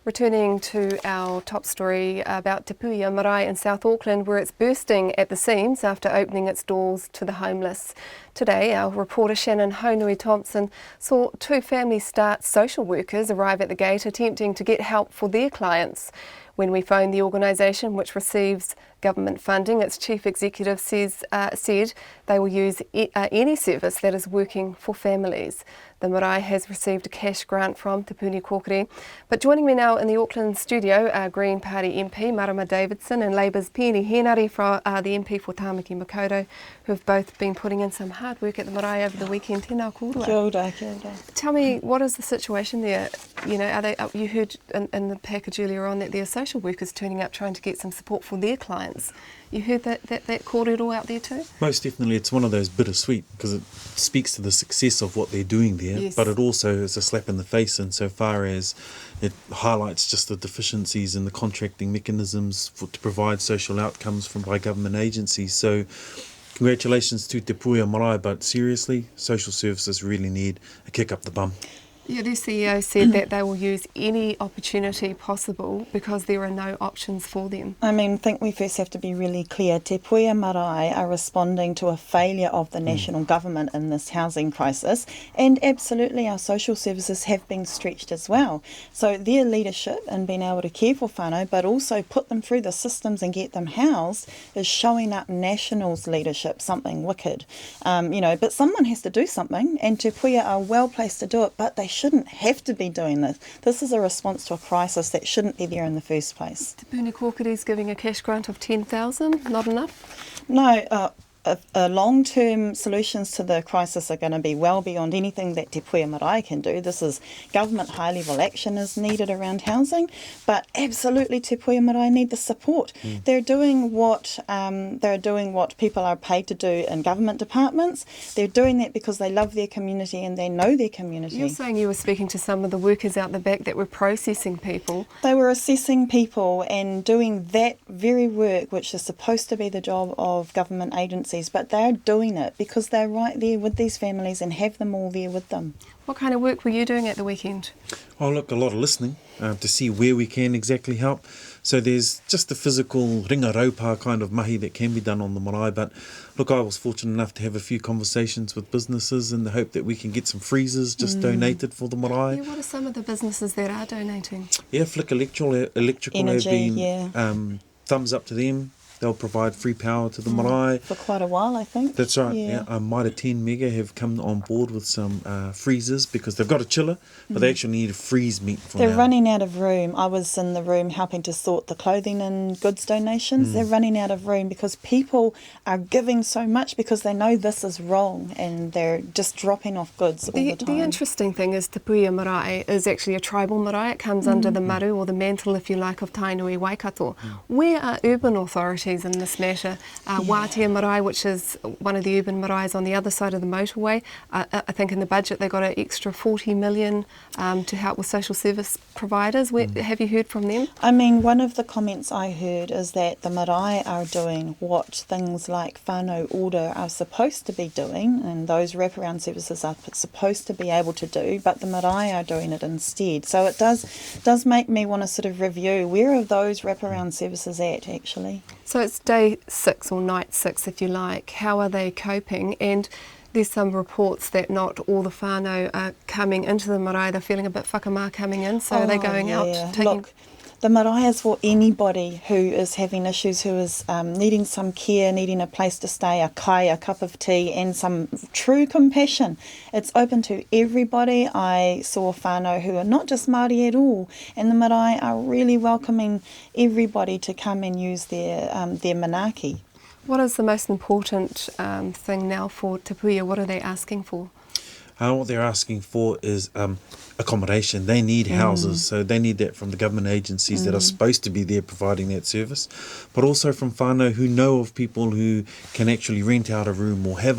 Returning to our top story about Te Puea marae in South Auckland, where it's bursting at the seams after opening its doors to the homeless. Today, our reporter Shannon Haunui-Thompson saw two Family Start social workers arrive at the gate attempting to get help for their clients. When we phoned the organisation, which receives government funding, its chief executive said they will use any service that is working for families. The marae has received a cash grant from Te Puea. But joining me now in the Auckland studio are Green Party MP Marama Davidson and Labour's Peeni Henare, the MP for Tāmaki Makaurau, who have both been putting in some hard work at the marae over the weekend. Tēnā kōrua. Kia ora, kia ora. Tell me, what is the situation there? You know, you heard in the package earlier on that there are social workers turning up trying to get some support for their clients. You heard that kōrero out there too? Most definitely, it's one of those bittersweet because it speaks to the success of what they're doing there, yes. But it also is a slap in the face insofar as it highlights just the deficiencies in the contracting mechanisms to provide social outcomes by government agencies. So congratulations to Te Puea marae, but seriously, social services really need a kick up the bum. Yeah, their CEO said that they will use any opportunity possible because there are no options for them. I think we first have to be really clear. Te Puea marae are responding to a failure of the national government in this housing crisis, and absolutely our social services have been stretched as well. So their leadership in being able to care for whānau, but also put them through the systems and get them housed, is showing up National's leadership something wicked. But someone has to do something, and Te Puea are well placed to do it, but they shouldn't have to be doing this. This is a response to a crisis that shouldn't be there in the first place. Te Puea giving a cash grant of 10,000, not enough? No, long-term solutions to the crisis are going to be well beyond anything that Te Puea marae can do. This is government high-level action is needed around housing, but absolutely Te Puea marae need the support. They're doing what people are paid to do in government departments. They're doing that because they love their community and they know their community. You're saying you were speaking to some of the workers out the back that were processing people. They were assessing people and doing that very work, which is supposed to be the job of government agencies, but they're doing it because they're right there with these families and have them all there with them. What kind of work were you doing at the weekend? Oh, look, a lot of listening to see where we can exactly help. So there's just the physical ringa raupā kind of mahi that can be done on the marae, but look, I was fortunate enough to have a few conversations with businesses in the hope that we can get some freezers just donated for the marae. Yeah, what are some of the businesses that are donating? Yeah, Flick Electrical Energy, have been thumbs up to them. They'll provide free power to the marae. For quite a while, I think. That's right, yeah. Mitre 10 Mega have come on board with some freezers because they've got a chiller, but they actually need a freeze meat for They're now. running out of room. I was in the room helping to sort the clothing and goods donations. They're running out of room because people are giving so much because they know this is wrong and they're just dropping off goods all the time. The interesting thing is Te Puea marae is actually a tribal marae. It comes under the maru or the mantle, if you like, of Tainui Waikato. Where are urban authorities in this matter? Wātea marae, which is one of the urban maraes on the other side of the motorway, I think in the budget they got an extra 40 million to help with social service providers. Have you heard from them? One of the comments I heard is that the marae are doing what things like whānau order are supposed to be doing, and those wraparound services are supposed to be able to do, but the marae are doing it instead. So it does make me want to sort of review where are those wraparound services at actually. So it's day 6 or night 6, if you like. How are they coping? And there's some reports that not all the whānau are coming into the marae. They're feeling a bit whakamā coming in, so they're going out taking... Look, the marae is for anybody who is having issues, who is needing some care, needing a place to stay, a kai, a cup of tea, and some true compassion. It's open to everybody. I saw whānau who are not just Māori at all, and the marae are really welcoming everybody to come and use their manaaki. What is the most important thing now for Te Puea? What are they asking for? What they're asking for is accommodation. They need houses, so they need that from the government agencies that are supposed to be there providing that service, but also from whānau who know of people who can actually rent out a room or have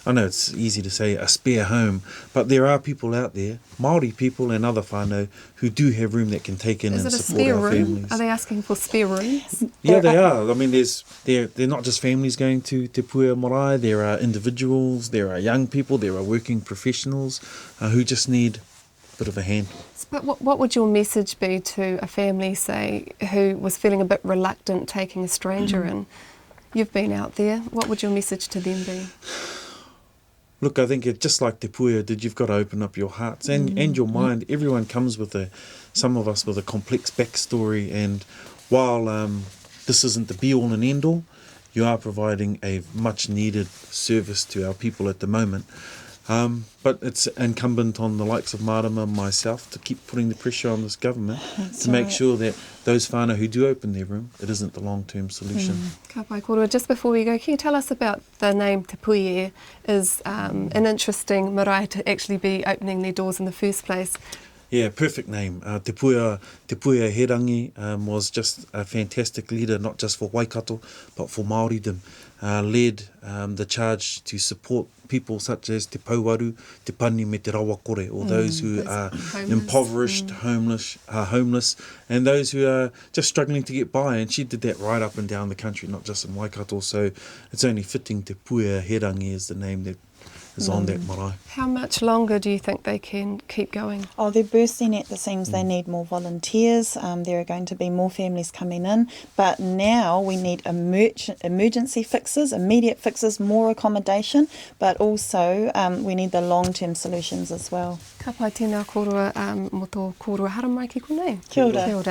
I know it's easy to say a spare home, but there are people out there, Māori people and other whānau, who do have room that can take in and support our families. Are they asking for spare rooms? Yeah, they are. They're not just families going to Te Puea marae. There are individuals, there are young people, there are working professionals who just need bit of a hand. But what would your message be to a family, say, who was feeling a bit reluctant taking a stranger in? You've been out there. What would your message to them be? Look, I think just like Te Puea did, you've got to open up your hearts and your mind. Everyone comes with some of us with a complex backstory, and while this isn't the be-all and end-all, you are providing a much-needed service to our people at the moment. But it's incumbent on the likes of Marama and myself to keep putting the pressure on this government to make sure that those whānau who do open their room, it isn't the long-term solution. Ka pai korua, just before we go, can you tell us about the name Te Puea? Is an interesting marae to actually be opening their doors in the first place. Yeah, perfect name. Te Puea Herangi was just a fantastic leader, not just for Waikato, but for Māoridom. Led the charge to support people such as Te Pauaru, Te Pani me Te Rawakore, or those who are impoverished, homeless, and those who are just struggling to get by. And she did that right up and down the country, not just in Waikato. So it's only fitting Te Puea Herangi is the name that is on that marae. How much longer do you think they can keep going? Oh, they're bursting at the seams. They need more volunteers. There are going to be more families coming in. But now we need emergency fixes, immediate fixes, more accommodation, but also we need the long-term solutions as well. Ka pai tēnā korua mo tō korua haramai ki konei. Kia ora. Kia ora.